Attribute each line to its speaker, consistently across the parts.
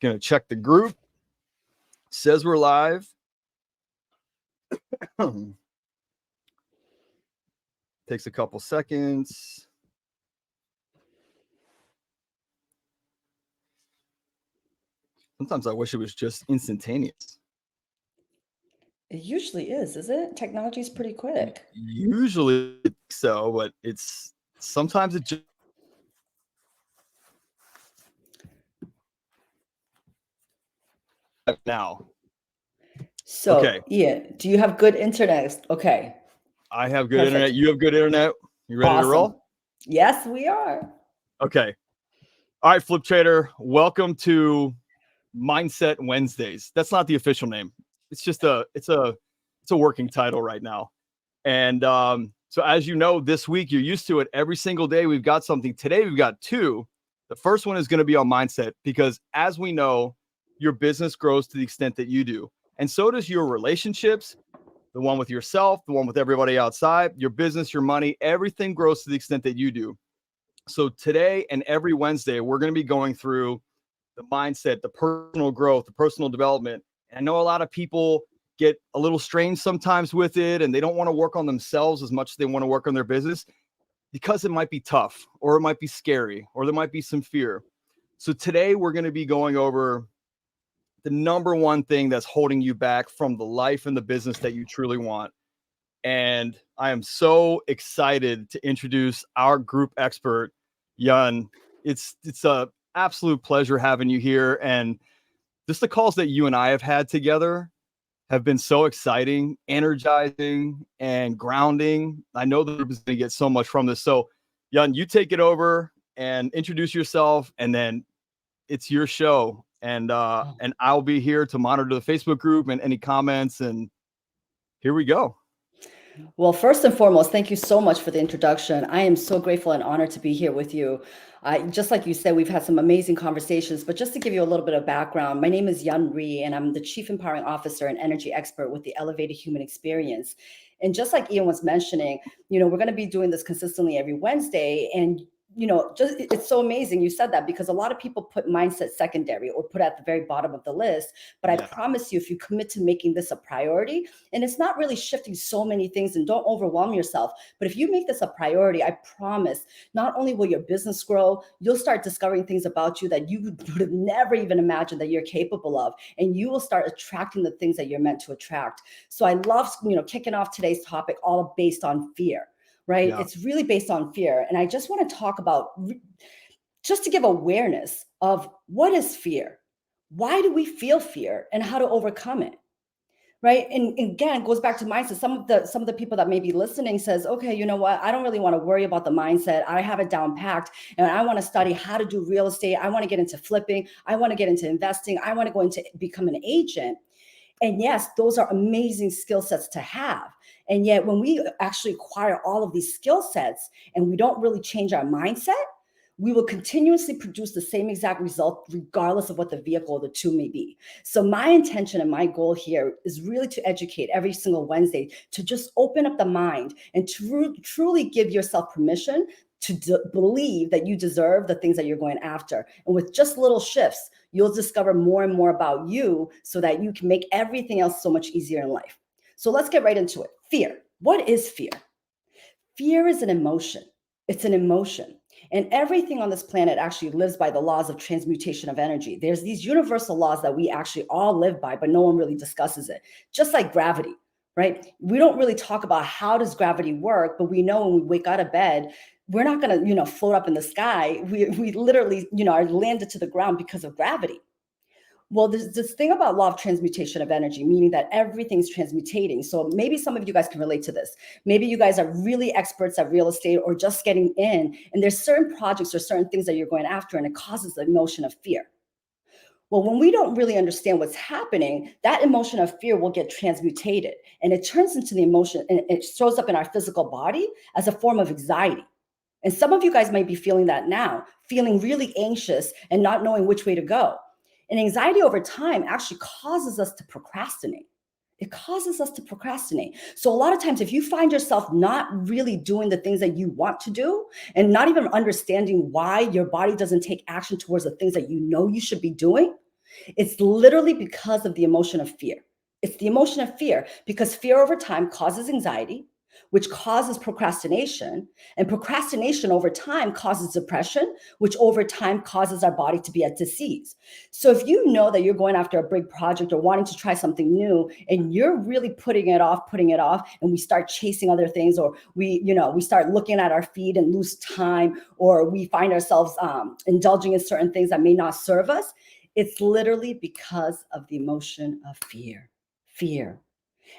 Speaker 1: Gonna check the group. Says we're live. Takes a couple seconds. Sometimes I wish it was just instantaneous.
Speaker 2: It usually is it? Technology is pretty quick.
Speaker 1: Usually so, but it's sometimes it just now.
Speaker 2: So,
Speaker 1: okay.
Speaker 2: Ian, do you have good internet? Okay.
Speaker 1: I have good internet. You have good internet. You ready to roll?
Speaker 2: Yes, we are.
Speaker 1: Okay. All right, Flip Trader. Welcome to Mindset Wednesdays. That's not the official name. It's just it's a working title right now. And so as you know, this week you're used to it. Every single day we've got something. Today we've got two. The first one is going to be on mindset because as we know, your business grows to the extent that you do. And so does your relationships, the one with yourself, the one with everybody outside, your business, your money, everything grows to the extent that you do. So today and every Wednesday, we're going to be going through the mindset, the personal growth, the personal development. And I know a lot of people get a little strange sometimes with it, and they don't want to work on themselves as much as they want to work on their business because it might be tough, or it might be scary, or there might be some fear. So today we're going to be going over the number one thing that's holding you back from the life and the business that you truly want. And I am so excited to introduce our group expert, Ian. It's a absolute pleasure having you here. And just the calls that you and I have had together have been so exciting, energizing, and grounding. I know the group is going to get so much from this. So, Ian, you take it over and introduce yourself, and then it's your show. And I'll be here to monitor the Facebook group and any comments. And here we go.
Speaker 2: Well, first and foremost, thank you so much for the introduction. I am so grateful and honored to be here with you. Just like you said, we've had some amazing conversations, but just to give you a little bit of background, my name is Ian Rhee, and I'm the Chief Empowering Officer and Energy Expert with the Elevated Human Experience. And just like Ian was mentioning, we're going to be doing this consistently every Wednesday. And just it's so amazing you said that, because a lot of people put mindset secondary or put at the very bottom of the list. But I promise you, if you commit to making this a priority, and it's not really shifting so many things, and don't overwhelm yourself, but if you make this a priority, I promise not only will your business grow, you'll start discovering things about you that you would have never even imagined that you're capable of, and you will start attracting the things that you're meant to attract. So I love kicking off today's topic all based on fear. Right? Yeah. It's really based on fear. And I just want to talk about, just to give awareness of what is fear? Why do we feel fear and how to overcome it? Right? And again, it goes back to mindset. Some of the people that may be listening says, okay, you know what? I don't really want to worry about the mindset. I have it down packed, and I want to study how to do real estate. I want to get into flipping. I want to get into investing. I want to go into become an agent. And yes, those are amazing skill sets to have. And yet when we actually acquire all of these skill sets and we don't really change our mindset, we will continuously produce the same exact result, regardless of what the vehicle or the tool may be. So my intention and my goal here is really to educate every single Wednesday, to just open up the mind and to truly give yourself permission to believe that you deserve the things that you're going after. And with just little shifts, you'll discover more and more about you so that you can make everything else so much easier in life. So let's get right into it. Fear. What is fear? Fear is an emotion. It's an emotion. And everything on this planet actually lives by the laws of transmutation of energy. There's these universal laws that we actually all live by, but no one really discusses it. Just like gravity, right? We don't really talk about how does gravity work, but we know when we wake out of bed, we're not going to, float up in the sky. We literally, are landed to the ground because of gravity. Well, there's this thing about law of transmutation of energy, meaning that everything's transmutating. So maybe some of you guys can relate to this. Maybe you guys are really experts at real estate or just getting in, and there's certain projects or certain things that you're going after, and it causes the emotion of fear. Well, when we don't really understand what's happening, that emotion of fear will get transmutated, and it turns into the emotion, and it shows up in our physical body as a form of anxiety. And some of you guys might be feeling that now, feeling really anxious and not knowing which way to go. And anxiety over time actually causes us to procrastinate. It causes us to procrastinate. So a lot of times, if you find yourself not really doing the things that you want to do and not even understanding why your body doesn't take action towards the things that you know you should be doing, It's literally because of the emotion of fear. It's the emotion of fear because fear over time causes anxiety, which causes procrastination. And procrastination over time causes depression, which over time causes our body to be at disease. So if you know that you're going after a big project or wanting to try something new and you're really putting it off, and we start chasing other things, or we start looking at our feed and lose time, or we find ourselves indulging in certain things that may not serve us, it's literally because of the emotion of fear. Fear.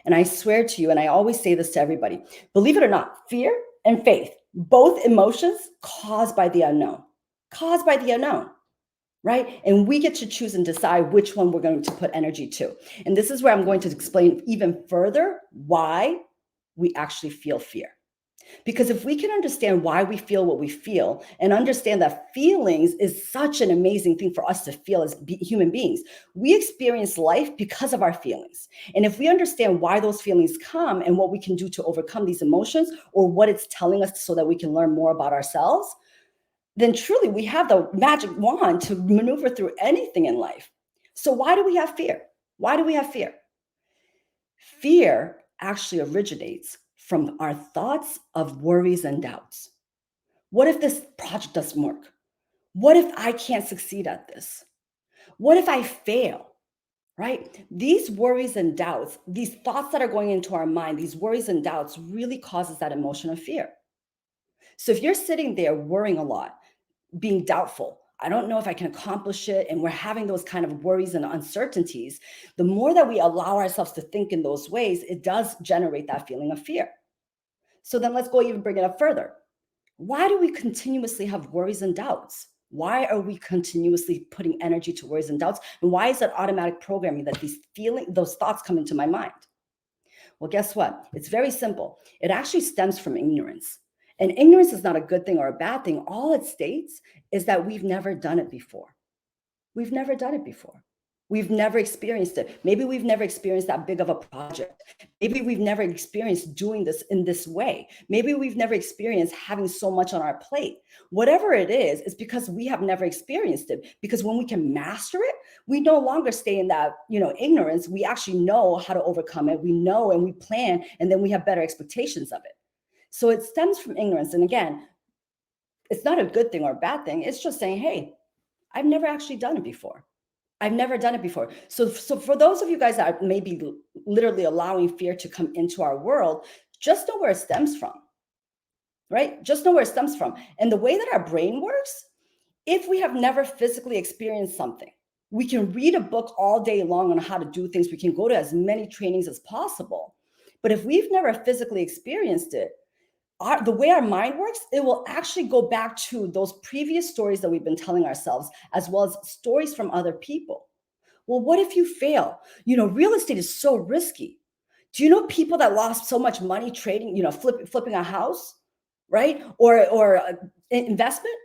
Speaker 2: And I swear to you, and I always say this to everybody, believe it or not, fear and faith, both emotions caused by the unknown, right? And we get to choose and decide which one we're going to put energy to. And this is where I'm going to explain even further why we actually feel fear. Because if we can understand why we feel what we feel and understand that feelings is such an amazing thing for us to feel as human beings, we experience life because of our feelings. And if we understand why those feelings come and what we can do to overcome these emotions or what it's telling us so that we can learn more about ourselves, then truly we have the magic wand to maneuver through anything in life. So why do we have fear? Why do we have fear? Fear actually originates from our thoughts of worries and doubts. What if this project doesn't work? What if I can't succeed at this? What if I fail? Right? These worries and doubts, these thoughts that are going into our mind, these worries and doubts really causes that emotion of fear. So if you're sitting there worrying a lot, being doubtful, I don't know if I can accomplish it, and we're having those kind of worries and uncertainties, the more that we allow ourselves to think in those ways, it does generate that feeling of fear. So then let's go even bring it up further. Why do we continuously have worries and doubts? Why are we continuously putting energy to worries and doubts? And why is that automatic programming that those thoughts come into my mind? Well, guess what? It's very simple. It actually stems from ignorance. And ignorance is not a good thing or a bad thing. All it states is that we've never done it before. We've never done it before. We've never experienced it. Maybe we've never experienced that big of a project. Maybe we've never experienced doing this in this way. Maybe we've never experienced having so much on our plate. Whatever it is, it's because we have never experienced it. Because when we can master it, we no longer stay in that, ignorance. We actually know how to overcome it. We know and we plan, and then we have better expectations of it. So it stems from ignorance. And again, it's not a good thing or a bad thing. It's just saying, hey, I've never actually done it before. I've never done it before. So for those of you guys that may be literally allowing fear to come into our world, just know where it stems from, right? Just know where it stems from. And the way that our brain works, if we have never physically experienced something, we can read a book all day long on how to do things. We can go to as many trainings as possible. But if we've never physically experienced it, the way our mind works, it will actually go back to those previous stories that we've been telling ourselves, as well as stories from other people. Well, what if you fail? Real estate is so risky. Do you know people that lost so much money trading, flipping a house, right? Or investment?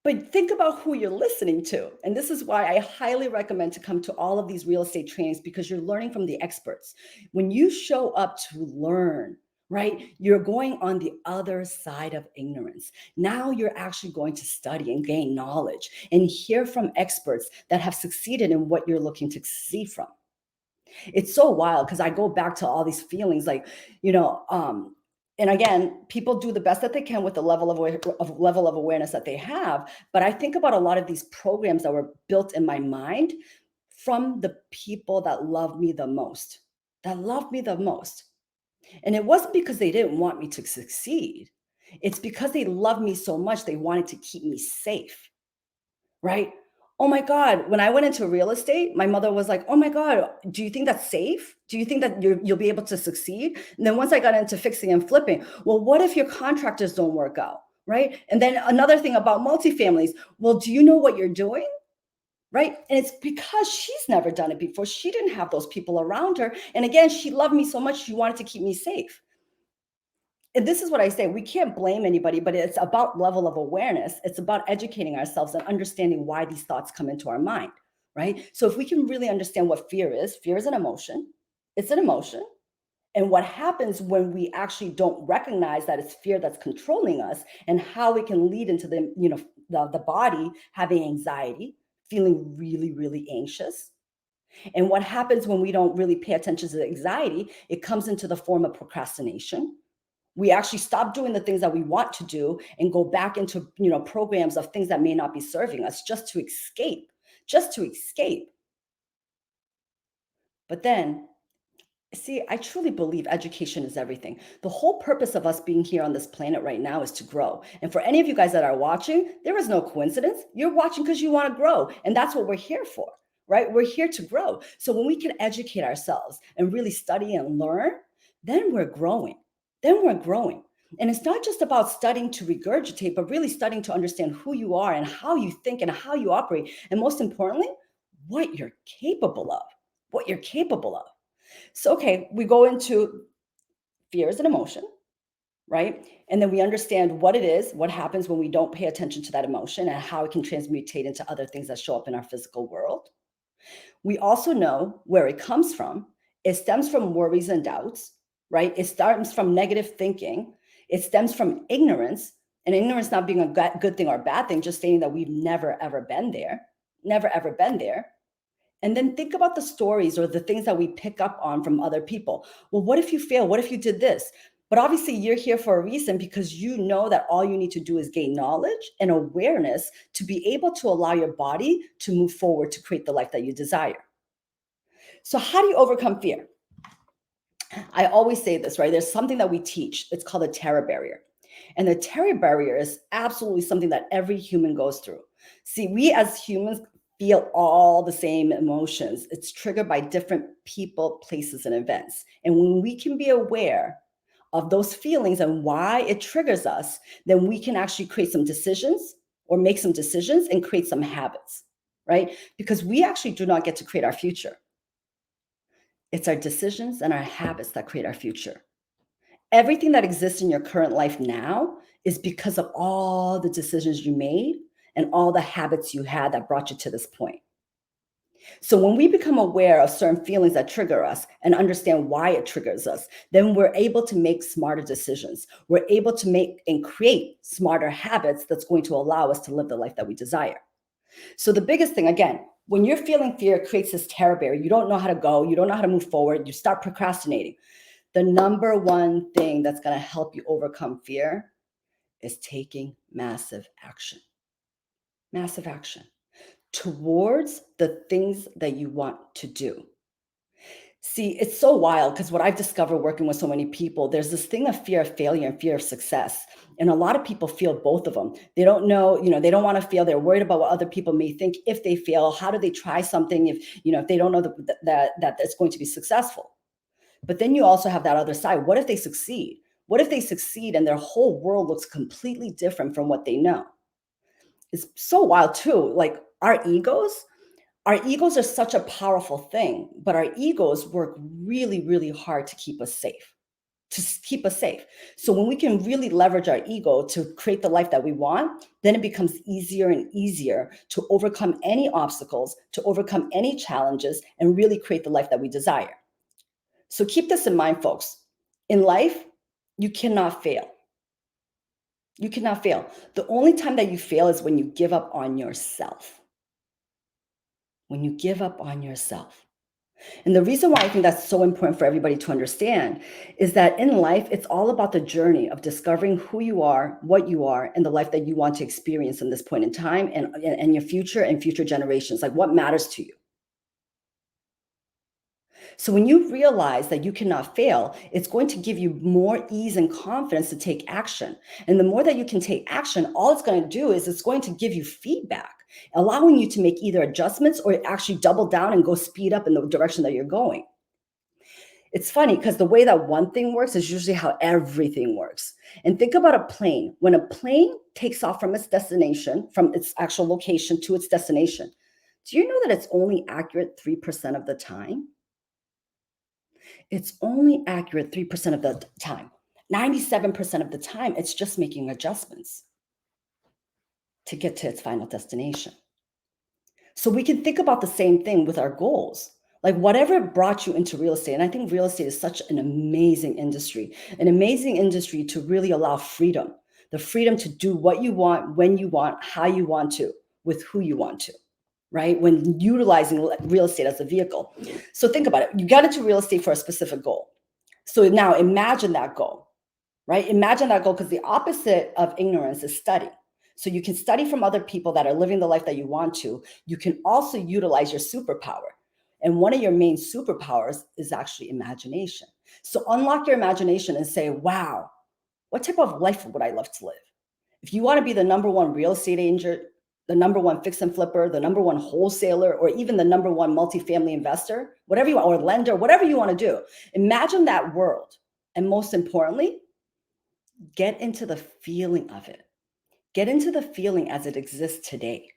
Speaker 2: But think about who you're listening to. And this is why I highly recommend to come to all of these real estate trainings, because you're learning from the experts. When you show up to learn, right, you're going on the other side of ignorance. Now you're actually going to study and gain knowledge and hear from experts that have succeeded in what you're looking to succeed from. It's so wild because I go back to all these feelings like, and again, people do the best that they can with the level of awareness that they have. But I think about a lot of these programs that were built in my mind from the people that love me the most, And it wasn't because they didn't want me to succeed. It's because they loved me so much, they wanted to keep me safe, right? Oh my God, when I went into real estate, my mother was like, oh my God, do you think that's safe? Do you think that you'll be able to succeed? And then once I got into fixing and flipping, well, what if your contractors don't work out, right? And then another thing about multifamilies, well, do you know what you're doing? Right? And it's because she's never done it before. She didn't have those people around her. And again, she loved me so much, she wanted to keep me safe. And this is what I say, we can't blame anybody, but it's about level of awareness. It's about educating ourselves and understanding why these thoughts come into our mind, right? So if we can really understand what fear is an emotion. It's an emotion. And what happens when we actually don't recognize that it's fear that's controlling us, and how it can lead into the body having anxiety, feeling really, really anxious. And what happens when we don't really pay attention to the anxiety, it comes into the form of procrastination. We actually stop doing the things that we want to do and go back into, programs of things that may not be serving us just to escape, just to escape. But then, see, I truly believe education is everything. The whole purpose of us being here on this planet right now is to grow. And for any of you guys that are watching, there is no coincidence. You're watching because you want to grow. And that's what we're here for, right? We're here to grow. So when we can educate ourselves and really study and learn, then we're growing. Then we're growing. And it's not just about studying to regurgitate, but really studying to understand who you are and how you think and how you operate. And most importantly, what you're capable of, what you're capable of. So, okay, we go into fear as an emotion, right? And then we understand what it is, what happens when we don't pay attention to that emotion and how it can transmutate into other things that show up in our physical world. We also know where it comes from. It stems from worries and doubts, right? It stems from negative thinking. It stems from ignorance, and ignorance not being a good thing or a bad thing, just stating that we've never, ever been there, never, ever been there. And then think about the stories or the things that we pick up on from other people. Well, what if you fail? What if you did this? But obviously, you're here for a reason because you know that all you need to do is gain knowledge and awareness to be able to allow your body to move forward to create the life that you desire. So, how do you overcome fear? I always say this, right? There's something that we teach. It's called a terror barrier. And the terror barrier is absolutely something that every human goes through. See, we as humans feel all the same emotions. It's triggered by different people, places, and events. And when we can be aware of those feelings and why it triggers us, then we can actually create some decisions or make some decisions and create some habits, right? Because we actually do not get to create our future. It's our decisions and our habits that create our future. Everything that exists in your current life now is because of all the decisions you made and all the habits you had that brought you to this point. So when we become aware of certain feelings that trigger us and understand why it triggers us, then we're able to make smarter decisions. We're able to make and create smarter habits that's going to allow us to live the life that we desire. So the biggest thing, again, when you're feeling fear, it creates this terror barrier. You don't know how to go. You don't know how to move forward. You start procrastinating. The number one thing that's going to help you overcome fear is taking massive action. Massive action towards the things that you want to do. See, it's so wild because what I've discovered working with so many people, there's this thing of fear of failure and fear of success. And a lot of people feel both of them. They don't know, they don't want to fail. They're worried about what other people may think if they fail. How do they try something if they don't know that it's going to be successful? But then you also have that other side. What if they succeed? What if they succeed and their whole world looks completely different from what they know? It's so wild too. Like our egos are such a powerful thing, but our egos work really, really hard to keep us safe, So when we can really leverage our ego to create the life that we want, then it becomes easier and easier to overcome any obstacles, to overcome any challenges, and really create the life that we desire. So keep this in mind, folks. In life, you cannot fail. You cannot fail. The only time that you fail is when you give up on yourself. When you give up on yourself. And the reason why I think that's so important for everybody to understand is that in life, it's all about the journey of discovering who you are, what you are, and the life that you want to experience in this point in time and your future and future generations, like what matters to you. So when you realize that you cannot fail, it's going to give you more ease and confidence to take action. And the more that you can take action, all it's going to do is it's going to give you feedback, allowing you to make either adjustments or actually double down and go speed up in the direction that you're going. It's funny because the way that one thing works is usually how everything works. And think about a plane. When a plane takes off from its destination, from its actual location to its destination, do you know that it's only accurate 3% of the time? It's only accurate 3% of the time. 97% of the time, it's just making adjustments to get to its final destination. So we can think about the same thing with our goals. Like whatever brought you into real estate, and I think real estate is such an amazing industry to really allow freedom, the freedom to do what you want, when you want, how you want to, with who you want to. right? When utilizing real estate as a vehicle. So think about it. You got into real estate for a specific goal. So now imagine that goal, right? Imagine that goal, because the opposite of ignorance is study. So you can study from other people that are living the life that you want to. You can also utilize your superpower. And one of your main superpowers is actually imagination. So unlock your imagination and say, wow, what type of life would I love to live? If you want to be the number one real estate agent, the number one fix and flipper, the number one wholesaler, or even the number one multifamily investor, whatever you want, or lender, whatever you want to do, imagine that world. And most importantly, get into the feeling of it. Get into the feeling as it exists today.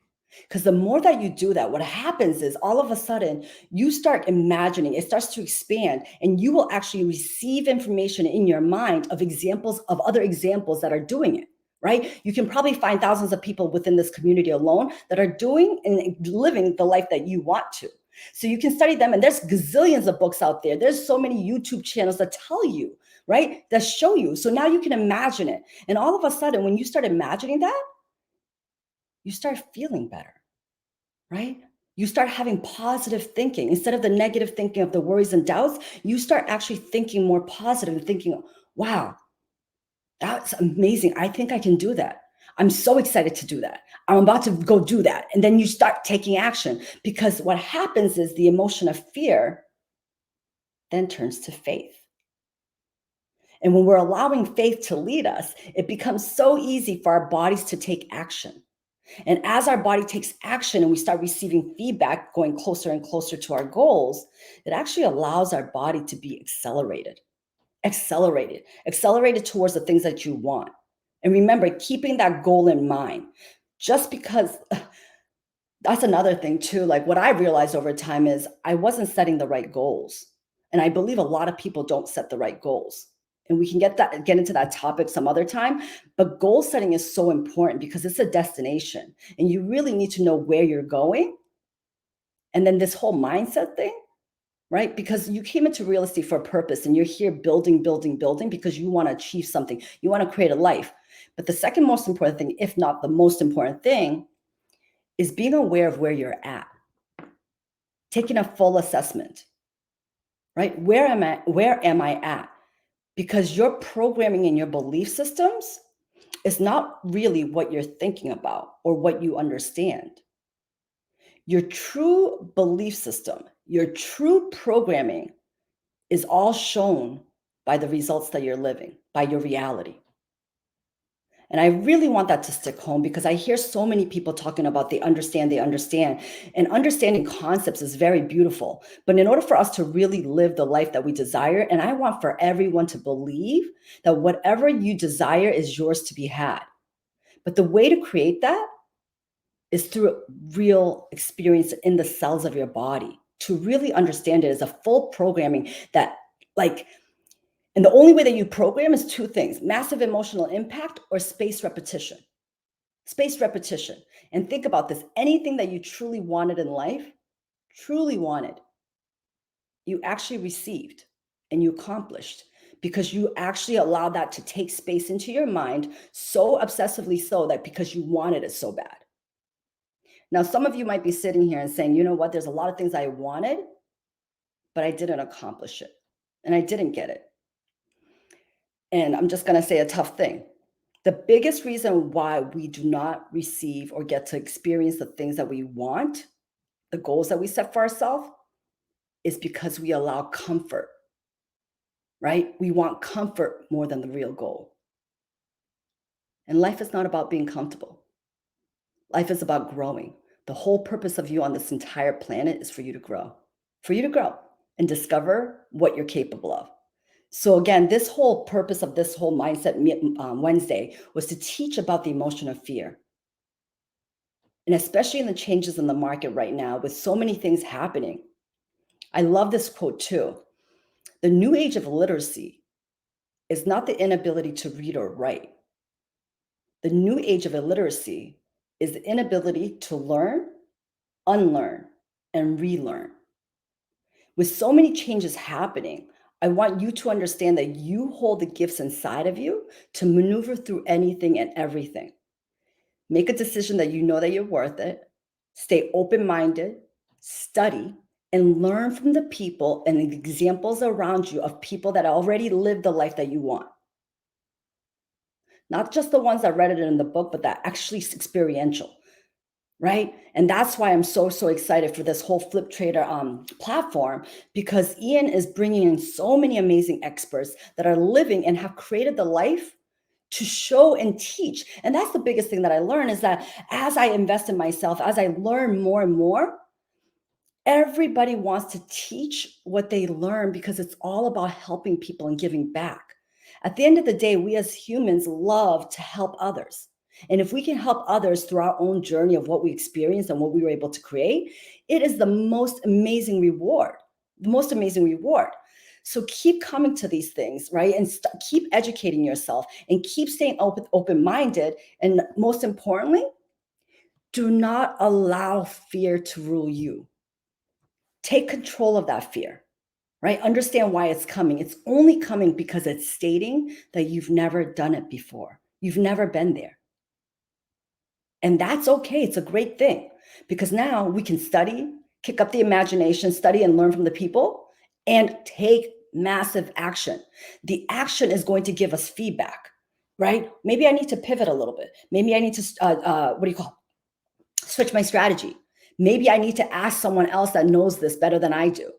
Speaker 2: Because the more that you do that, what happens is all of a sudden you start imagining, it starts to expand, and you will actually receive information in your mind of examples of other examples that are doing it, right? You can probably find thousands of people within this community alone that are doing and living the life that you want to. So you can study them, and there's gazillions of books out there. There's so many YouTube channels that tell you, right? That show you. So now you can imagine it. And all of a sudden, when you start imagining that, you start feeling better, right? You start having positive thinking. Instead of the negative thinking of the worries and doubts, you start actually thinking more positive and thinking, wow, that's amazing. I think I can do that. I'm so excited to do that. I'm about to go do that. And then you start taking action, because what happens is the emotion of fear then turns to faith. And when we're allowing faith to lead us, it becomes so easy for our bodies to take action. And as our body takes action and we start receiving feedback, going closer and closer to our goals, it actually allows our body to be accelerated towards the things that you want. And remember, keeping that goal in mind, just because that's another thing too. Like, what I realized over time is I wasn't setting the right goals. And I believe a lot of people don't set the right goals. And we can get into that topic some other time. But goal setting is so important because it's a destination, and you really need to know where you're going. And then this whole mindset thing, right? Because you came into real estate for a purpose, and you're here building because you want to achieve something. You want to create a life. But the second most important thing, if not the most important thing, is being aware of where you're at, taking a full assessment, right? Where am I at? Because your programming and your belief systems is not really what you're thinking about or what you understand. Your true belief system, your true programming is all shown by the results that you're living, by your reality. And I really want that to stick home, because I hear so many people talking about they understand. And understanding concepts is very beautiful. But in order for us to really live the life that we desire, and I want for everyone to believe that whatever you desire is yours to be had. But the way to create that is through real experience in the cells of your body. To really understand it is a full programming that, like, and the only way that you program is two things: massive emotional impact or space repetition. Space repetition. And think about this: anything that you truly wanted in life, truly wanted, you actually received and you accomplished, because you actually allowed that to take space into your mind, so obsessively so that because you wanted it so bad. Now, some of you might be sitting here and saying, you know what, there's a lot of things I wanted, but I didn't accomplish it and I didn't get it. And I'm just going to say a tough thing. The biggest reason why we do not receive or get to experience the things that we want, the goals that we set for ourselves, is because we allow comfort, right? We want comfort more than the real goal. And life is not about being comfortable. Life is about growing. The whole purpose of you on this entire planet is for you to grow and discover what you're capable of. So again, this whole purpose of this whole Mindset Wednesday was to teach about the emotion of fear. And especially in the changes in the market right now, with so many things happening. I love this quote too. The new age of literacy is not the inability to read or write. The new age of illiteracy is the inability to learn, unlearn, and relearn. With so many changes happening, I want you to understand that you hold the gifts inside of you to maneuver through anything and everything. Make a decision that you know that you're worth it. Stay open-minded, study, and learn from the people and the examples around you of people that already live the life that you want. Not just the ones that read it in the book, but that actually is experiential, right? And that's why I'm so excited for this whole Flip Trader platform, because Ian is bringing in so many amazing experts that are living and have created the life to show and teach. And that's the biggest thing that I learned, is that as I invest in myself, as I learn more and more, everybody wants to teach what they learn, because it's all about helping people and giving back. At the end of the day, we as humans love to help others. And if we can help others through our own journey of what we experienced and what we were able to create, it is the most amazing reward, the most amazing reward. So keep coming to these things, right? And keep educating yourself and keep staying open-minded. And most importantly, do not allow fear to rule you. Take control of that fear, right? Understand why it's coming. It's only coming because it's stating that you've never done it before. You've never been there. And that's okay. It's a great thing, because now we can study, kick up the imagination, study and learn from the people, and take massive action. The action is going to give us feedback, right? Maybe I need to pivot a little bit. Maybe I need to, switch my strategy. Maybe I need to ask someone else that knows this better than I do.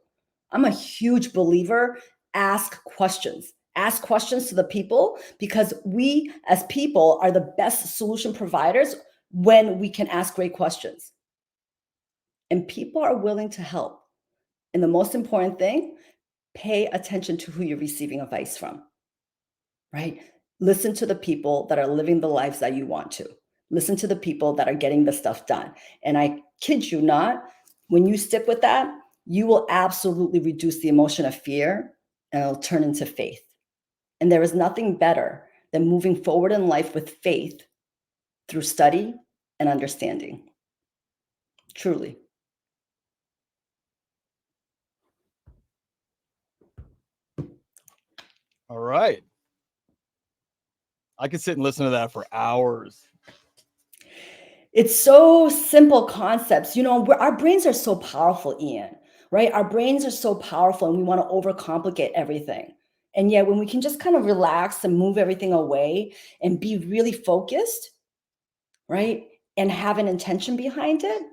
Speaker 2: I'm a huge believer. Ask questions. Ask questions to the people, because we as people are the best solution providers when we can ask great questions. And people are willing to help. And the most important thing, pay attention to who you're receiving advice from, right? Listen to the people that are living the lives that you want to. Listen to the people that are getting the stuff done. And I kid you not, when you stick with that, you will absolutely reduce the emotion of fear, and it'll turn into faith. And there is nothing better than moving forward in life with faith through study and understanding. Truly.
Speaker 1: All right. I could sit and listen to that for hours.
Speaker 2: It's so simple concepts. You know, our brains are so powerful, Ian, right? Our brains are so powerful, and we want to overcomplicate everything. And yet, when we can just kind of relax and move everything away and be really focused, right? And have an intention behind it,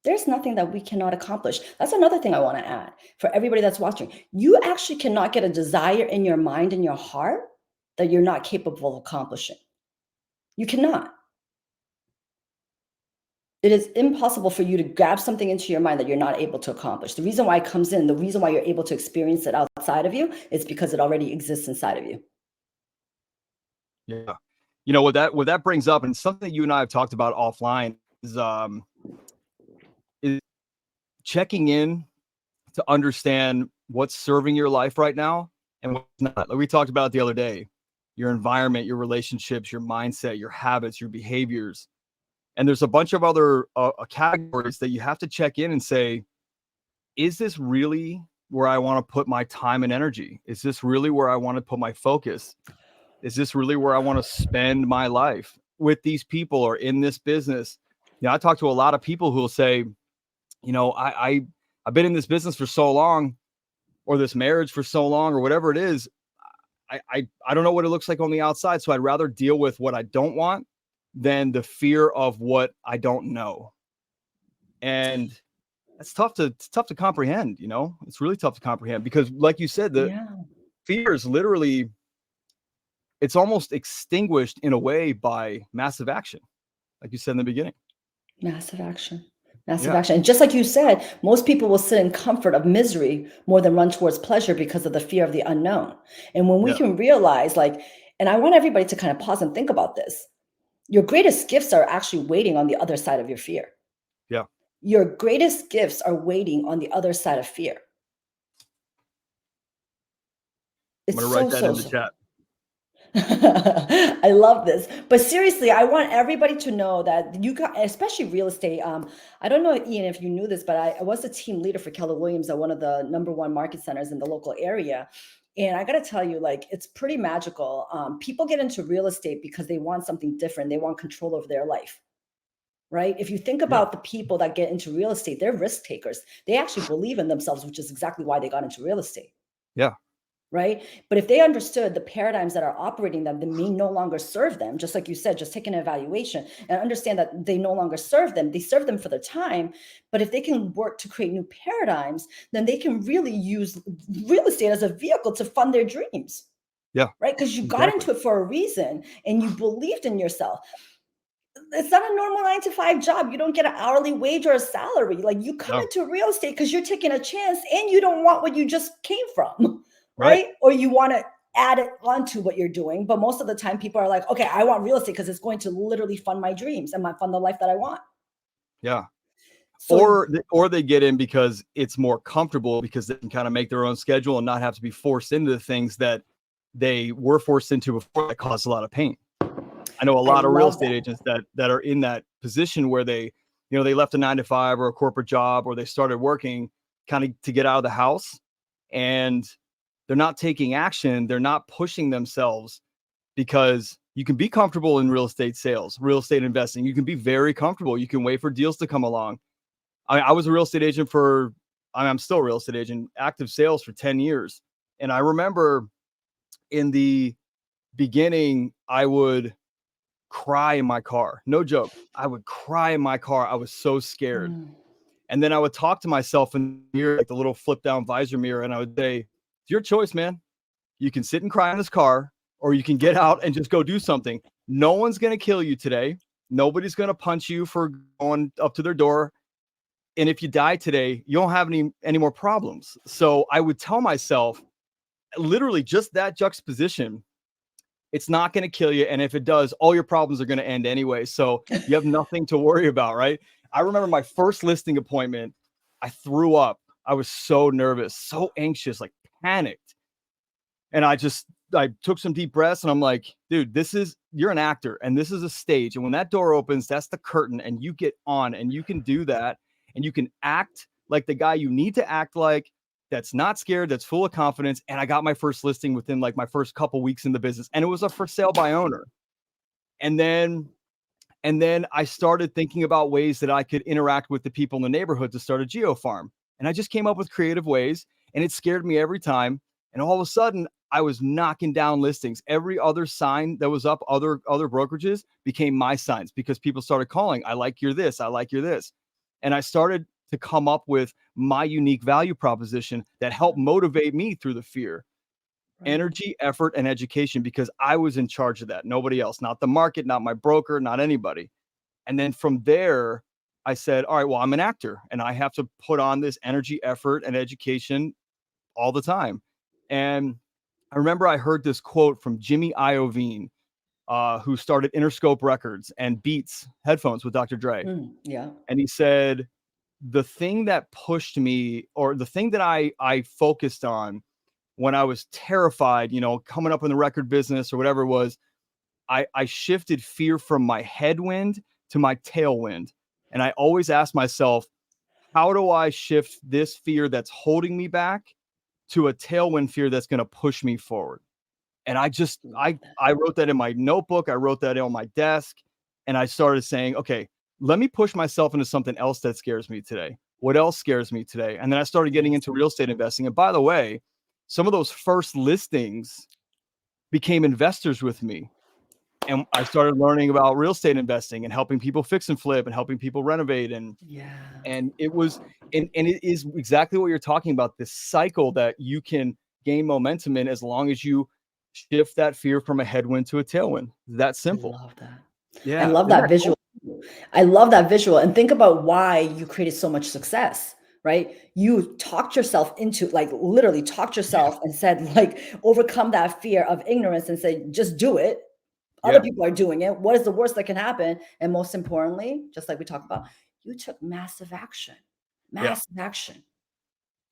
Speaker 2: there's nothing that we cannot accomplish. That's another thing I want to add for everybody that's watching. You actually cannot get a desire in your mind and your heart that you're not capable of accomplishing. You cannot. It is impossible for you to grab something into your mind that you're not able to accomplish. The reason why it comes in, the reason why you're able to experience it outside of you, is because it already exists inside of you.
Speaker 1: Yeah. You know, what that brings up, and something that you and I have talked about offline, is checking in to understand what's serving your life right now and what's not. Like we talked about the other day, your environment, your relationships, your mindset, your habits, your behaviors. And there's a bunch of other categories that you have to check in and say, is this really where I want to put my time and energy? Is this really where I want to put my focus? Is this really where I want to spend my life with these people or in this business? You know, I talk to a lot of people who will say, you know, I've been in this business for so long, or this marriage for so long, or whatever it is. I don't know what it looks like on the outside. So I'd rather deal with what I don't want than the fear of what I don't know. And it's tough to comprehend, you know, it's really tough to comprehend, because like you said, the
Speaker 2: Yeah.
Speaker 1: fear is literally, it's almost extinguished in a way by massive action. Like you said in the beginning.
Speaker 2: Massive action. Massive
Speaker 1: Yeah.
Speaker 2: action. And just like you said, most people will sit in comfort of misery more than run towards pleasure because of the fear of the unknown. And when we
Speaker 1: Yeah.
Speaker 2: can realize, like, and I want everybody to kind of pause and think about this, your greatest gifts are actually waiting on the other side of your fear.
Speaker 1: Yeah.
Speaker 2: Your greatest gifts are waiting on the other side of fear.
Speaker 1: I'm
Speaker 2: It's
Speaker 1: going to write
Speaker 2: so,
Speaker 1: that
Speaker 2: so,
Speaker 1: in the
Speaker 2: so.
Speaker 1: chat.
Speaker 2: I love this. But seriously, I want everybody to know that you got, especially real estate. I don't know, Ian, if you knew this, but I was a team leader for Keller Williams at one of the #1 market centers in the local area. And I got to tell you, like, it's pretty magical. People get into real estate because they want something different. They want control over their life. right? If you think
Speaker 1: Yeah.
Speaker 2: about the people that get into real estate, they're risk takers. They actually believe in themselves, which is exactly why they got into real estate.
Speaker 1: Yeah.
Speaker 2: Right. But if they understood the paradigms that are operating them, they may no longer serve them. Just like you said, just take an evaluation and understand that they no longer serve them. They serve them for their time. But if they can work to create new paradigms, then they can really use real estate as a vehicle to fund their dreams.
Speaker 1: Yeah.
Speaker 2: Right. Because you got
Speaker 1: Exactly.
Speaker 2: into it for a reason and you believed in yourself. It's not a normal 9 to 5 job. You don't get an hourly wage or a salary. Like, you come
Speaker 1: No.
Speaker 2: into real estate because you're taking a chance and you don't want what you just came from,
Speaker 1: Right.
Speaker 2: right? Or you want to add it onto what you're doing. But most of the time, people are like, okay, I want real estate because it's going to literally fund my dreams and fund the life that I want.
Speaker 1: Yeah.
Speaker 2: So
Speaker 1: Or they get in because it's more comfortable, because they can kind of make their own schedule and not have to be forced into the things that they were forced into before that caused a lot of pain. I know a
Speaker 2: I
Speaker 1: lot of real
Speaker 2: love
Speaker 1: estate
Speaker 2: that.
Speaker 1: agents that are in that position where they, they left a 9 to 5 or a corporate job, or they started working kind of to get out of the house, and they're not taking action. They're not pushing themselves, because you can be comfortable in real estate sales, real estate investing. You can be very comfortable. You can wait for deals to come along. I was a real estate agent I'm still a real estate agent, active sales for 10 years. And I remember in the beginning, I would cry in my car. No joke. I would cry in my car. I was so scared.
Speaker 2: Mm.
Speaker 1: And then I would talk to myself in the mirror, like the little flip down visor mirror. And I would say, it's your choice, man. You can sit and cry in this car, or you can get out and just go do something. No one's going to kill you today. Nobody's going to punch you for going up to their door. And if you die today, you don't have any more problems. So I would tell myself, literally, just that juxtaposition, it's not going to kill you. And if it does, all your problems are going to end anyway. So you have nothing to worry about, right? I remember my first listing appointment, I threw up. I was so nervous, so anxious, like panicked. And I took some deep breaths, and I'm like, dude, you're an actor, and this is a stage. And when that door opens, that's the curtain, and you get on, and you can do that. And you can act like the guy you need to act like, that's not scared, that's full of confidence. And I got my first listing within like my first couple weeks in the business, and it was a for sale by owner. And then I started thinking about ways that I could interact with the people in the neighborhood to start a geo farm. And I just came up with creative ways, and it scared me every time. And all of a sudden, I was knocking down listings. Every other sign that was up, other brokerages, became my signs, because people started calling. I like your this. I like your this. And I started to come up with my unique value proposition that helped motivate me through the fear.
Speaker 2: Right.
Speaker 1: Energy, effort, and education, because I was in charge of that. Nobody else, not the market, not my broker, not anybody. And then from there, I said, all right, well, I'm an actor, and I have to put on this energy, effort, and education all the time. And I remember I heard this quote from Jimmy Iovine, who started Interscope Records and Beats headphones with Dr. Dre.
Speaker 2: Yeah.
Speaker 1: And he said, the thing that pushed me, or the thing that I focused on when I was terrified, coming up in the record business or whatever it was, I shifted fear from my headwind to my tailwind. And I always ask myself, how do I shift this fear that's holding me back to a tailwind fear that's going to push me forward? And I wrote that in my notebook. I wrote that on my desk, and I started saying, okay, let me push myself into something else that scares me today. What else scares me today? And then I started getting into real estate investing. And by the way, some of those first listings became investors with me. And I started learning about real estate investing and helping people fix and flip and helping people renovate. And it was, and it is exactly what you're talking about, this cycle that you can gain momentum in as long as you shift that fear from a headwind to a tailwind. That
Speaker 2: I
Speaker 1: simple.
Speaker 2: love that. I
Speaker 1: Yeah.
Speaker 2: love
Speaker 1: Isn't
Speaker 2: that
Speaker 1: that
Speaker 2: visual.
Speaker 1: cool?
Speaker 2: I love that visual. And think about why you created so much success, right? You talked yourself into, like, literally talked yourself and said, like, overcome that fear of ignorance and say, just do it. Other
Speaker 1: Yeah.
Speaker 2: people are doing it. What is the worst that can happen? And most importantly, just like we talked about, you took massive action.
Speaker 1: Yeah.
Speaker 2: Massive action.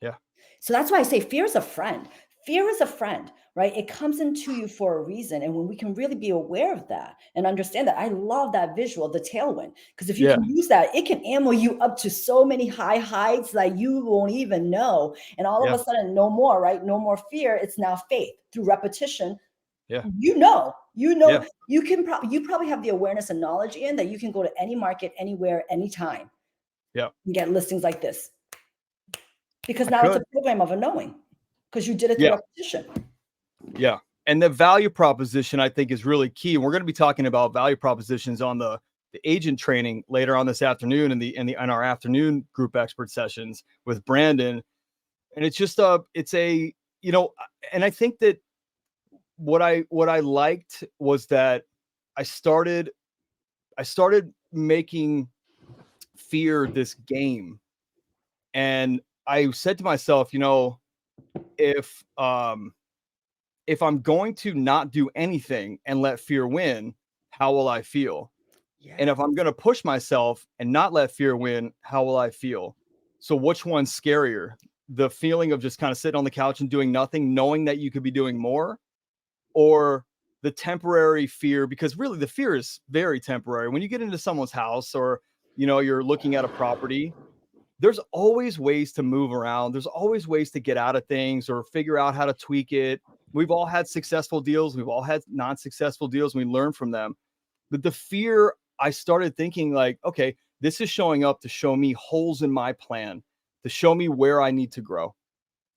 Speaker 1: Yeah.
Speaker 2: So that's why I say fear is a friend. Fear is a friend, right? It comes into you for a reason. And when we can really be aware of that and understand that, I love that visual, the tailwind, because if you
Speaker 1: Yeah.
Speaker 2: can use that, it can ammo you up to so many high heights that you won't even know. And all of
Speaker 1: Yeah.
Speaker 2: a sudden, no more, right? No more fear. It's now faith through repetition.
Speaker 1: Yeah.
Speaker 2: You know,
Speaker 1: Yeah.
Speaker 2: you probably have the awareness and knowledge in that you can go to any market, anywhere, anytime,
Speaker 1: Yeah.
Speaker 2: and get listings like this. Because
Speaker 1: I
Speaker 2: now it's a
Speaker 1: could.
Speaker 2: program of a knowing, because you did it through
Speaker 1: Yeah.
Speaker 2: repetition.
Speaker 1: Yeah. And the value proposition, I think, is really key. And we're going to be talking about value propositions on the agent training later on this afternoon in our afternoon group expert sessions with Brandon. And it's just and I think that what I liked was that I started making fear this game. And I said to myself, if I'm going to not do anything and let fear win, how will I feel? And if I'm going to push myself and not let fear win, how will I feel? So which one's scarier? The feeling of just kind of sitting on the couch and doing nothing, knowing that you could be doing more, or the temporary fear? Because really the fear is very temporary. When you get into someone's house or, you're looking at a property, there's always ways to move around. There's always ways to get out of things or figure out how to tweak it. We've all had successful deals. We've all had non-successful deals. And we learn from them. But the fear, I started thinking like, okay, this is showing up to show me holes in my plan, to show me where I need to grow.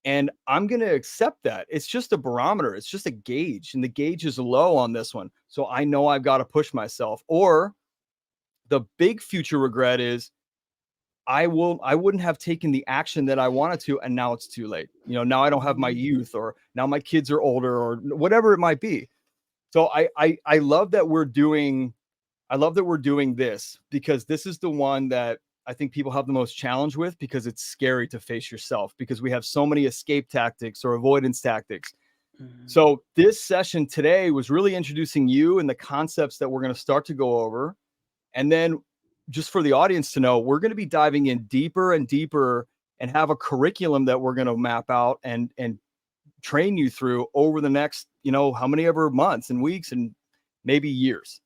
Speaker 1: And I'm going to accept that. It's just a barometer. It's just a gauge. And the gauge is low on this one. So I know I've got to push myself. Or the big future regret is I wouldn't have taken the action that I wanted to, and now it's too late. Now I don't have my youth, or now my kids are older, or whatever it might be. So I love that we're doing this, because this is the one that I think people have the most challenge with, because it's scary to face yourself, because we have so many escape tactics or avoidance tactics. So this session today was really introducing you and the concepts that we're going to start to go over. And then just for the audience to know, we're going to be diving in deeper and deeper and have a curriculum that we're going to map out and train you through over the next, how many ever months and weeks and maybe years.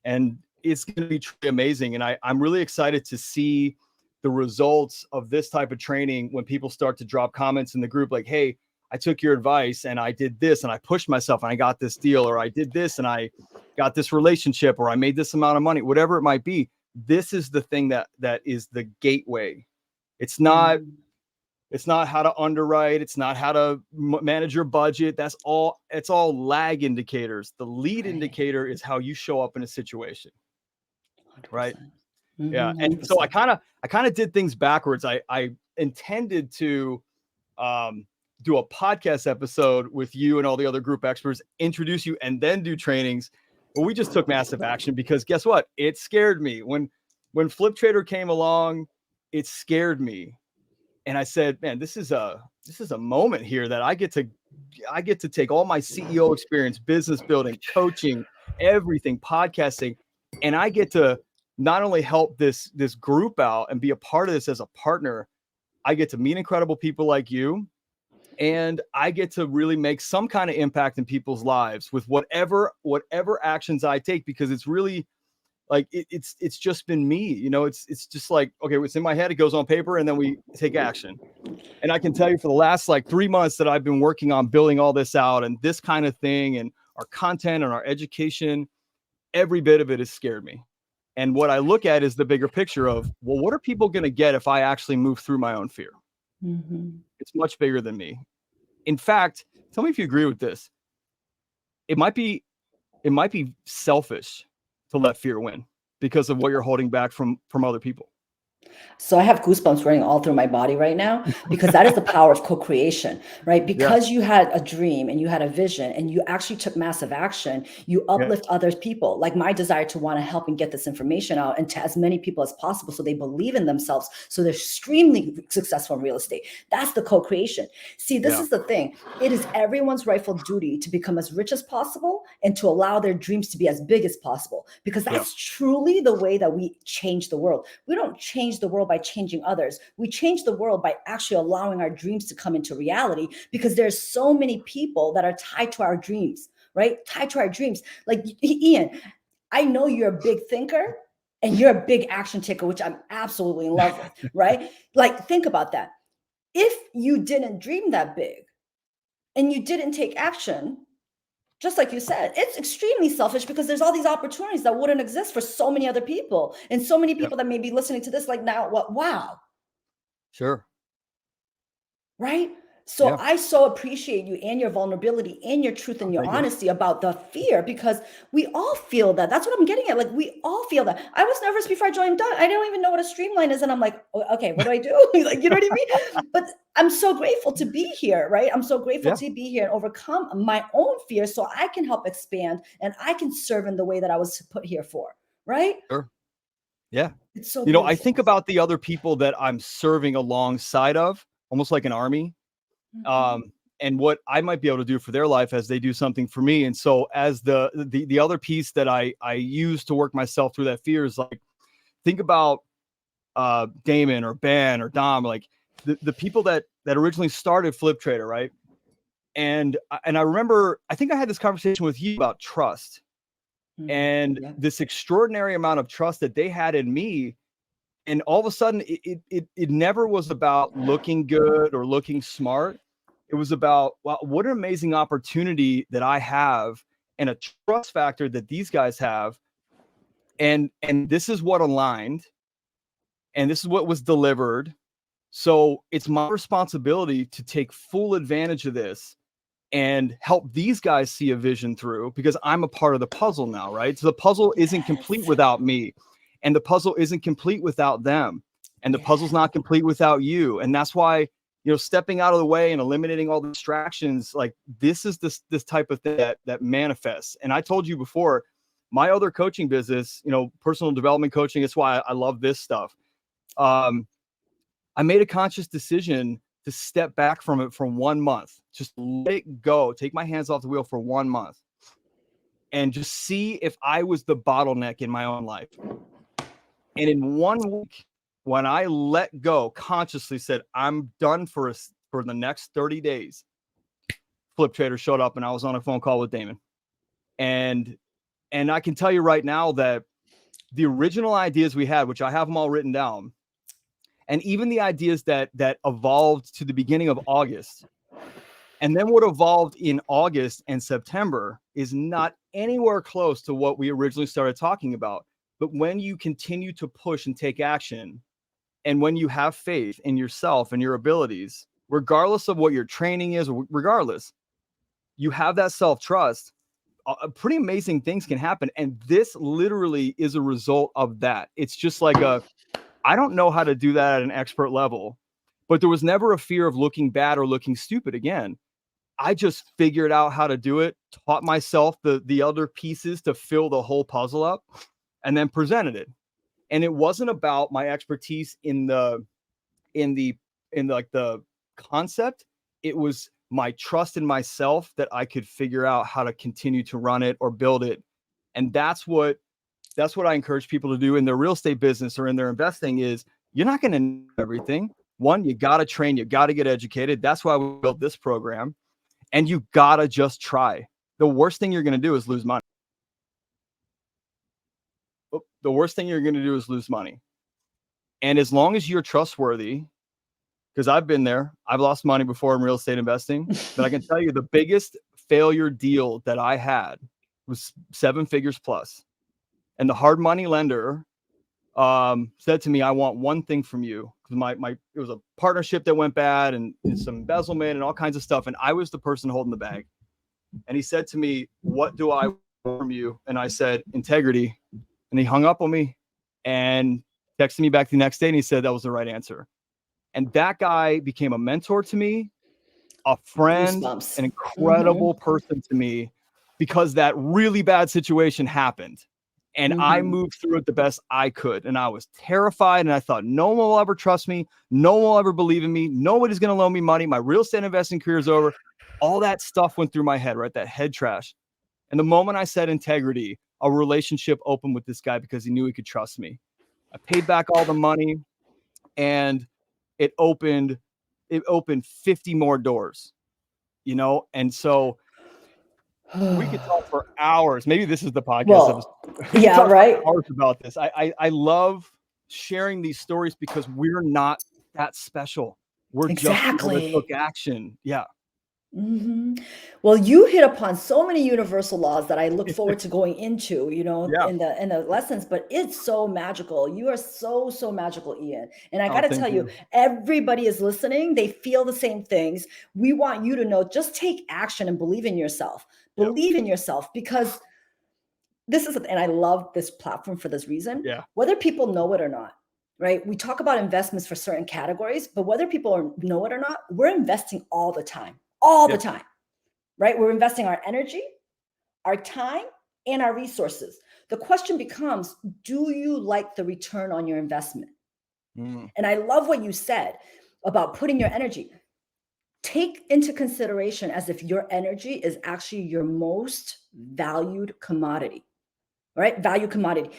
Speaker 1: And it's going to be truly amazing. And I'm really excited to see the results of this type of training when people start to drop comments in the group like, hey, I took your advice and I did this and I pushed myself and I got this deal, or I did this and I got this relationship, or I made this amount of money, whatever it might be. This is the thing that is the gateway. It's not how to underwrite. It's not how to manage your budget. It's all lag indicators. The lead indicator is how you show up in a situation. 100%. Right. Yeah. And 100%. So I kind of did things backwards. I intended to do a podcast episode with you and all the other group experts, introduce you, and then do trainings. But we just took massive action, because guess what? It scared me. When Flip Trader came along, it scared me. And I said, man, this is a moment here that I get to take all my CEO experience, business building, coaching, everything, podcasting, and I get to not only help this group out and be a part of this as a partner, I get to meet incredible people like you. And I get to really make some kind of impact in people's lives with whatever actions I take, because it's really like, it's just been me, it's just like, okay, what's in my head, it goes on paper, and then we take action. And I can tell you for the last 3 months that I've been working on building all this out and this kind of thing, and our content and our education, every bit of it has scared me. And what I look at is the bigger picture of, well, what are people going to get if I actually move through my own fear? It's much bigger than me. In fact, tell me if you agree with this. It might be selfish to let fear win because of what you're holding back from other people.
Speaker 2: So I have goosebumps running all through my body right now, because that is the power of co-creation, right? Because you had a dream and you had a vision and you actually took massive action, you uplift other people. Like my desire to want to help and get this information out and to as many people as possible, so they believe in themselves, so they're extremely successful in real estate. That's the co-creation. See, this is the thing. It is everyone's rightful duty to become as rich as possible and to allow their dreams to be as big as possible, because that's truly the way that we change the world. We don't change the world by changing others. We change the world by actually allowing our dreams to come into reality, because there's so many people that are tied to our dreams, right? Tied to our dreams. Like Ian, I know you're a big thinker and you're a big action taker, which I'm absolutely in love with, right? Like, think about that. If you didn't dream that big and you didn't take action, Just like you said, it's extremely selfish because there's all these opportunities that wouldn't exist for so many other people, and so many
Speaker 1: Yep.
Speaker 2: people that may be listening to this like now, what? Wow.
Speaker 1: Sure.
Speaker 2: Right? So
Speaker 1: Yeah.
Speaker 2: I so appreciate you and your vulnerability and your truth and
Speaker 1: Oh,
Speaker 2: your
Speaker 1: thank you.
Speaker 2: honesty about the fear, because we all feel that. That's what I'm getting at. Like, we all feel that. I was nervous before I joined Dot. I don't even know what a streamline is. And I'm like, "Oh, okay, what do I do?" Like, you know what I mean? But I'm so grateful to be here, right? I'm so grateful
Speaker 1: Yeah.
Speaker 2: to be here and overcome my own fear so I can help expand and I can serve in the way that I was put here for, right?
Speaker 1: Sure. Yeah.
Speaker 2: It's so
Speaker 1: You know, I think
Speaker 2: beautiful.
Speaker 1: about the other people that I'm serving alongside of, almost like an army.
Speaker 2: Mhm.
Speaker 1: And what I might be able to do for their life as they do something for me. And so as the other piece that I use to work myself through that fear is like, think about Damon or Ben or Dom, like the people that originally started Flip Trader, right? And I remember, I think I had this conversation with you about trust and
Speaker 2: Yeah.
Speaker 1: this extraordinary amount of trust that they had in me. And all of a sudden, it never was about looking good or looking smart. It was about, wow, what an amazing opportunity that I have and a trust factor that these guys have. And this is what aligned, and this is what was delivered. So it's my responsibility to take full advantage of this and help these guys see a vision through, because I'm a part of the puzzle now, right? So the puzzle isn't complete
Speaker 2: Yes.
Speaker 1: without me, and the puzzle isn't complete without them, and the puzzle's
Speaker 2: Yeah.
Speaker 1: not complete without you. And that's why, you know, stepping out of the way and eliminating all the distractions, like this is this type of thing that manifests. And I told you before, my other coaching business, you know, personal development coaching, it's why I love this stuff. Um, I made a conscious decision to step back from it for 1 month, just let it go, take my hands off the wheel for 1 month, and just see if I was the bottleneck in my own life. And in 1 week, when I let go, consciously said, I'm done for the next 30 days, Flip Trader showed up and I was on a phone call with Damon. And I can tell you right now that the original ideas we had, which I have them all written down, and even the ideas that evolved to the beginning of August, and then what evolved in August and September is not anywhere close to what we originally started talking about. But when you continue to push and take action, and when you have faith in yourself and your abilities, regardless of what your training is, regardless, you have that self-trust, pretty amazing things can happen. And this literally is a result of that. It's just like I don't know how to do that at an expert level, but there was never a fear of looking bad or looking stupid again. I just figured out how to do it, taught myself the other pieces to fill the whole puzzle up, and then presented it. And it wasn't about my expertise in the like the concept. It was my trust in myself that I could figure out how to continue to run it or build it. And that's what I encourage people to do in their real estate business or in their investing is you're not going to know everything. One, you got to train, you got to get educated. That's why we built this program. And you got to just try. The worst thing you're going to do is lose money. The worst thing you're going to do is lose money. And as long as you're trustworthy, because I've been there, I've lost money before in real estate investing, but I can tell you the biggest failure deal that I had was 7 figures plus. And the hard money lender said to me, I want one thing from you. Because it was a partnership that went bad and some embezzlement and all kinds of stuff. And I was the person holding the bag. And he said to me, what do I want from you? And I said, integrity. And he hung up on me and texted me back the next day. And he said that was the right answer. And that guy became a mentor to me, a friend,
Speaker 2: Goosebumps.
Speaker 1: an incredible person to me, because that really bad situation happened. And I moved through it the best I could. And I was terrified. And I thought, no one will ever trust me. No one will ever believe in me. Nobody's going to loan me money. My real estate investing career is over. All that stuff went through my head, right? That head trash. And the moment I said integrity, a relationship opened with this guy because he knew he could trust me. I paid back all the money, and it opened 50 more doors, you know? And so we could talk for hours. Maybe this is the podcast episode.
Speaker 2: Well,
Speaker 1: We could
Speaker 2: yeah,
Speaker 1: talk
Speaker 2: right.
Speaker 1: for hours about this. I love sharing these stories because we're not that special. We're just people that
Speaker 2: Exactly.
Speaker 1: took action. Yeah.
Speaker 2: Mhm. Well, you hit upon so many universal laws that I look forward to going into,
Speaker 1: Yeah.
Speaker 2: in the lessons, but it's so magical. You are so, so magical, Ian. And I got
Speaker 1: Oh,
Speaker 2: to
Speaker 1: thank
Speaker 2: tell you,
Speaker 1: you.
Speaker 2: everybody is listening. They feel the same things. We want you to know, just take action and believe in yourself.
Speaker 1: Yep.
Speaker 2: Believe in yourself, because this is, and I love this platform for this reason,
Speaker 1: Yeah.
Speaker 2: whether people know it or not, right? We talk about investments for certain categories, but whether people know it or not, we're investing all the
Speaker 1: Yeah.
Speaker 2: time, right? We're investing our energy, our time, and our resources. The question becomes, do you like the return on your investment?
Speaker 1: Mm,
Speaker 2: And I love what you said about putting your energy. Take into consideration as if your energy is actually your most valued commodity, right? Value commodity.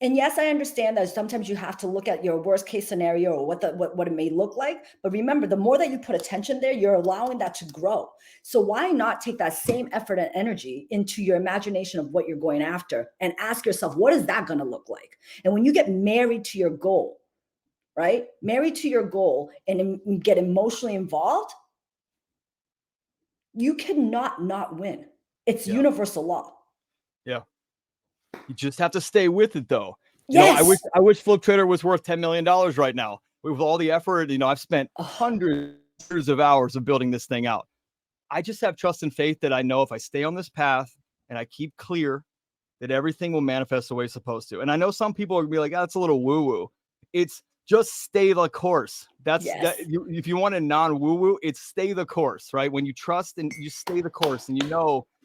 Speaker 2: And yes, I understand that sometimes you have to look at your worst case scenario or what it may look like. But remember, the more that you put attention there, you're allowing that to grow. So why not take that same effort and energy into your imagination of what you're going after and ask yourself, what is that going to look like? And when you get married to your goal, right? Married to your goal and get emotionally involved, you cannot not win. It's
Speaker 1: yeah.
Speaker 2: universal law.
Speaker 1: Yeah. You just have to stay with it, though.
Speaker 2: Yes.
Speaker 1: I wish Flip Trader was worth $10 million right now. With all the effort, I've spent
Speaker 2: Oh,
Speaker 1: hundreds of hours of building this thing out. I just have trust and faith that I know if I stay on this path and I keep clear, that everything will manifest the way it's supposed to. And I know some people are gonna be like, "Oh, that's a little woo-woo." It's just stay the course.
Speaker 2: yes.
Speaker 1: If you want a non-woo-woo, it's stay the course, right? When you trust and you stay the course and it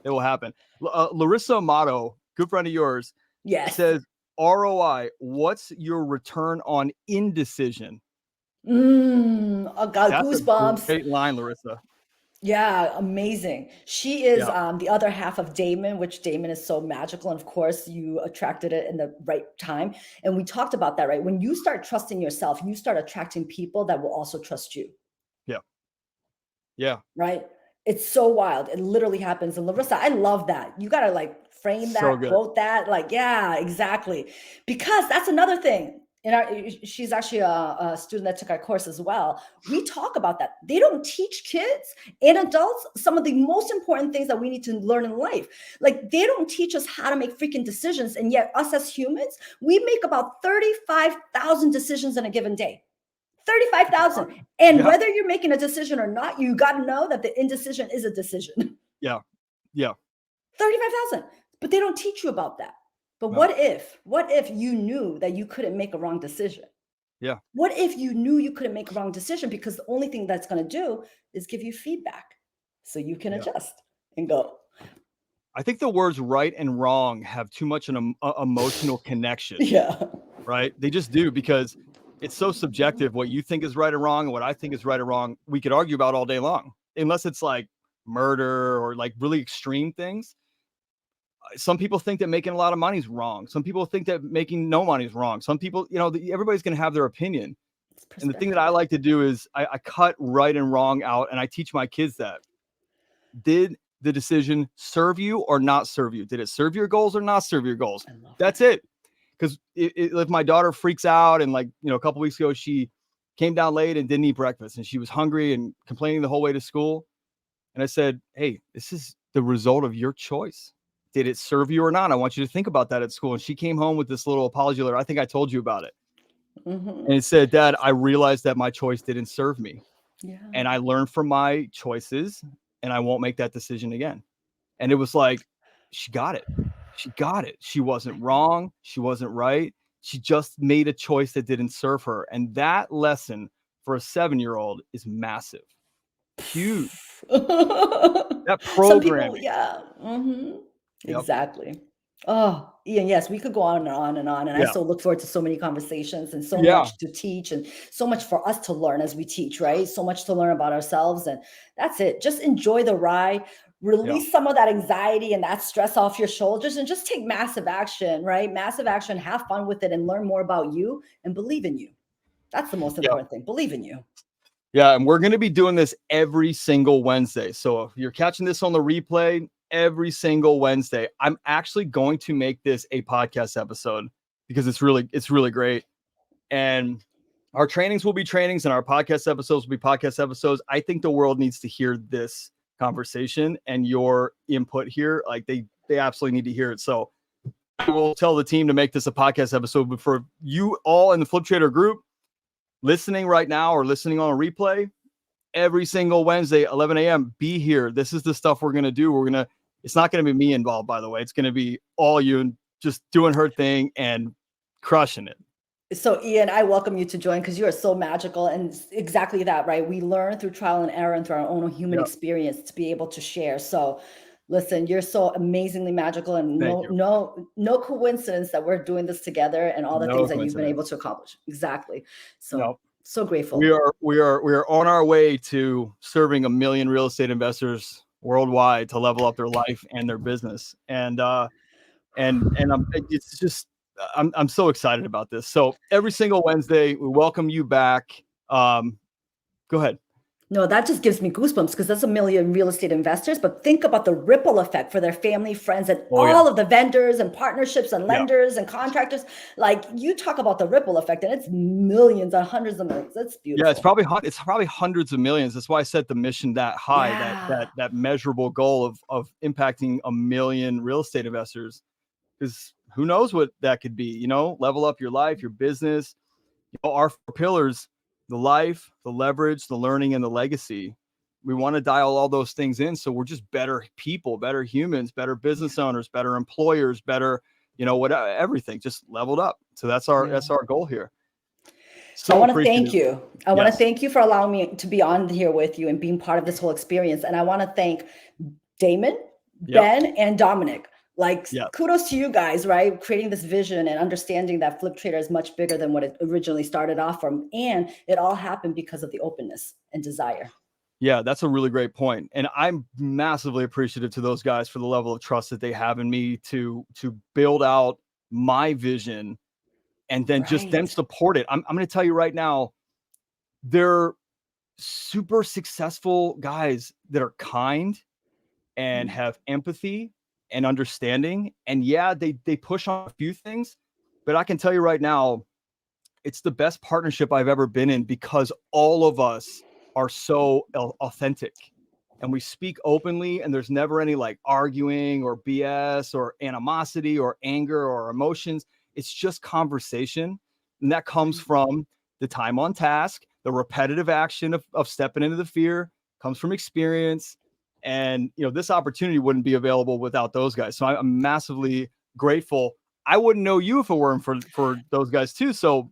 Speaker 1: will happen. Larissa Amato, good friend of yours,
Speaker 2: Yes.
Speaker 1: says, ROI, what's your return on indecision?
Speaker 2: I got
Speaker 1: That's a
Speaker 2: goosebumps.
Speaker 1: great line, Larissa.
Speaker 2: Yeah, amazing. She is
Speaker 1: Yeah.
Speaker 2: the other half of Damon, which Damon is so magical. And of course, you attracted it in the right time. And we talked about that, right? When you start trusting yourself, you start attracting people that will also trust you,
Speaker 1: Yeah. Yeah.
Speaker 2: right? It's so wild. It literally happens. And Larissa, I love that. You got to like frame
Speaker 1: So
Speaker 2: that,
Speaker 1: good.
Speaker 2: quote that. Like, yeah, exactly. Because that's another thing. And she's actually a student that took our course as well. We talk about that. They don't teach kids and adults some of the most important things that we need to learn in life. Like, they don't teach us how to make freaking decisions. And yet, us as humans, we make about 35,000 decisions in a given day. 35,000. And
Speaker 1: Yeah.
Speaker 2: whether you're making a decision or not, you got to know that the indecision is a decision.
Speaker 1: Yeah. Yeah.
Speaker 2: 35,000. But they don't teach you about that. But
Speaker 1: No.
Speaker 2: what if you knew that you couldn't make a wrong decision?
Speaker 1: Yeah.
Speaker 2: What if you knew you couldn't make a wrong decision, because the only thing that's going to do is give you feedback so you can
Speaker 1: Yeah.
Speaker 2: adjust and go.
Speaker 1: I think the words right and wrong have too much an emotional connection,
Speaker 2: Yeah.
Speaker 1: right? They just do, because it's so subjective. What you think is right or wrong and what I think is right or wrong, we could argue about all day long, unless it's like murder or like really extreme things. Some people think that making a lot of money is wrong. Some people think that making no money is wrong. Some people, everybody's going to have their opinion.
Speaker 2: It's
Speaker 1: And the thing that I
Speaker 2: perspective.
Speaker 1: like to do is I cut right and wrong out, and I teach my kids that. Did the decision serve you or not serve you? Did it serve your goals or not serve your goals?
Speaker 2: I love
Speaker 1: That's
Speaker 2: that.
Speaker 1: it. Because if my daughter freaks out and, like, a couple weeks ago, she came down late and didn't eat breakfast and she was hungry and complaining the whole way to school. And I said, hey, this is the result of your choice. Did it serve you or not? I want you to think about that at school. And she came home with this little apology letter. I think I told you about it.
Speaker 2: Hmm.
Speaker 1: And it said, Dad, I realized that my choice didn't serve me.
Speaker 2: Yeah.
Speaker 1: And I learned from my choices, and I won't make that decision again. And it was like, she got it. She got it. She wasn't wrong. She wasn't right. She just made a choice that didn't serve her. And that lesson for a 7-year-old is massive, huge. That
Speaker 2: Some people,
Speaker 1: programming.
Speaker 2: yeah.
Speaker 1: Yep.
Speaker 2: Exactly. Oh, Ian, yes, we could go on and on and on. And I
Speaker 1: Yeah.
Speaker 2: so look forward to so many conversations and so
Speaker 1: Yeah.
Speaker 2: much to teach and so much for us to learn as we teach, right? So much to learn about ourselves. And that's it. Just enjoy the ride,
Speaker 1: Yeah.
Speaker 2: release some of that anxiety and that stress off your shoulders, and just take massive action, right? Massive action, have fun with it, and learn more about you and believe in you. That's the most
Speaker 1: Yeah.
Speaker 2: important thing. Believe in you.
Speaker 1: Yeah. And we're going to be doing this every single Wednesday. So if you're catching this on the replay, every single Wednesday, I'm actually going to make this a podcast episode because it's really great. And our trainings will be trainings and our podcast episodes will be podcast episodes. I think the world needs to hear this conversation and your input here. Like they absolutely need to hear it. So I will tell the team to make this a podcast episode, but for you all in the Flip Trader group listening right now or listening on a replay, every single Wednesday, 11 a.m., be here. This is the stuff we're going to do. It's not going to be me involved, by the way. It's going to be all you and just doing her thing and crushing it.
Speaker 2: So Ian, I welcome you to join because you are so magical, and exactly that, right? We learn through trial and error and through our own human experience to be able to share. So listen, you're so amazingly magical, and no coincidence that we're doing this together and all the things that you've been able to accomplish. Exactly. So so grateful.
Speaker 1: We are on our way to serving 1 million real estate investors worldwide to level up their life and their business. And it's just I'm so excited about this. So every single Wednesday, we welcome you back. Go ahead.
Speaker 2: No, that just gives me goosebumps because that's 1 million real estate investors. But think about the ripple effect for their family, friends, and all of the vendors and partnerships and lenders and contractors. Like, you talk about the ripple effect, and it's millions and hundreds of millions. That's beautiful.
Speaker 1: Yeah, it's probably hundreds of millions. That's why I set the mission that high, that measurable goal of impacting 1 million real estate investors. Because who knows what that could be? Level up your life, your business. Our 4 pillars: the life, the leverage, the learning, and the legacy. We want to dial all those things in. So we're just better people, better humans, better business owners, better employers, better, whatever, everything just leveled up. So that's our goal here.
Speaker 2: So I want to thank you. I want to thank you for allowing me to be on here with you and being part of this whole experience. And I want to thank Damon, Ben, and Dominic. Kudos to you guys, right? Creating this vision and understanding that Flip Trader is much bigger than what it originally started off from. And it all happened because of the openness and desire.
Speaker 1: Yeah, that's a really great point. And I'm massively appreciative to those guys for the level of trust that they have in me to build out my vision and then just then support it. I'm going to tell you right now, they're super successful guys that are kind and have empathy and understanding. And they push on a few things, but I can tell you right now, it's the best partnership I've ever been in because all of us are so authentic and we speak openly, and there's never any arguing or BS or animosity or anger or emotions. It's just conversation. And that comes from the time on task, the repetitive action of stepping into the fear, comes from experience. And, this opportunity wouldn't be available without those guys. So I'm massively grateful. I wouldn't know you if it weren't for those guys too. So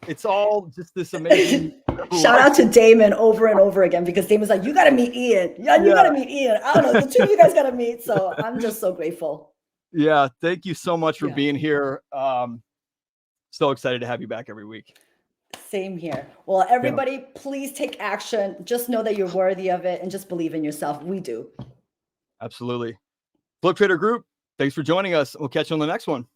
Speaker 1: it's all just this amazing.
Speaker 2: Shout out to Damon over and over again, because Damon's like, you got to meet Ian. You got to meet Ian. I don't know. The two of you guys got to meet. So I'm just so grateful.
Speaker 1: Yeah. Thank you so much for being here. So excited to have you back every week.
Speaker 2: Same here. Well, everybody, please take action. Just know that you're worthy of it and just believe in yourself. We do.
Speaker 1: Absolutely. Flip Trader Group, thanks for joining us. We'll catch you on the next one.